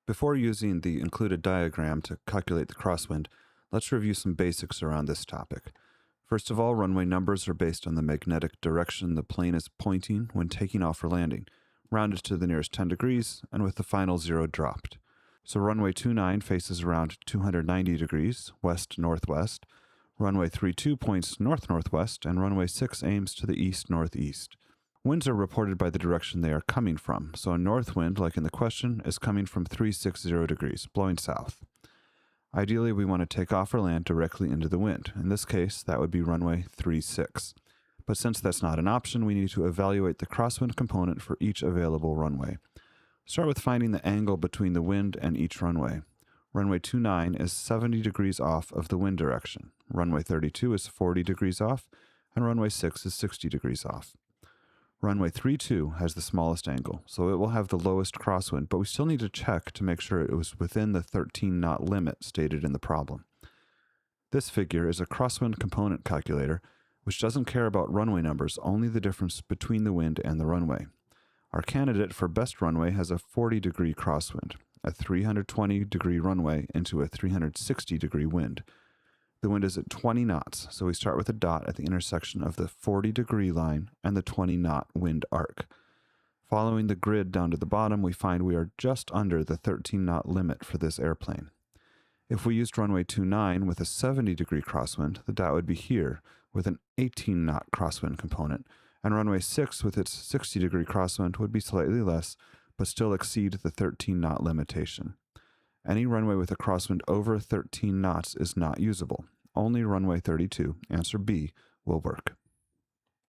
Before using the included diagram to calculate the crosswind, let's review some basics around this topic. First of all, runway numbers are based on the magnetic direction the plane is pointing when taking off or landing, rounded to the nearest 10 degrees, and with the final 0 dropped. So runway 29 faces around 290 degrees, west-northwest, runway 32 points north-northwest, and runway 6 aims to the east-northeast. Winds are reported by the direction they are coming from, so a north wind, like in the question, is coming from 360 degrees, blowing south. Ideally, we want to take off or land directly into the wind. In this case, that would be runway 36. But since that's not an option, we need to evaluate the crosswind component for each available runway. Start with finding the angle between the wind and each runway. Runway 29 is 70 degrees off of the wind direction. Runway 32 is 40 degrees off, and runway 6 is 60 degrees off. Runway 32 has the smallest angle, so it will have the lowest crosswind, but we still need to check to make sure it was within the 13-knot limit stated in the problem. This figure is a crosswind component calculator, which doesn't care about runway numbers, only the difference between the wind and the runway. Our candidate for best runway has a 40-degree crosswind, a 320-degree runway into a 360-degree wind. The wind is at 20 knots, so we start with a dot at the intersection of the 40-degree line and the 20-knot wind arc. Following the grid down to the bottom, we find we are just under the 13-knot limit for this airplane. If we used runway 29 with a 70-degree crosswind, the dot would be here with an 18-knot crosswind component, and runway 6 with its 60-degree crosswind would be slightly less, but still exceed the 13-knot limitation. Any runway with a crosswind over 13 knots is not usable. Only runway 32, answer B, will work.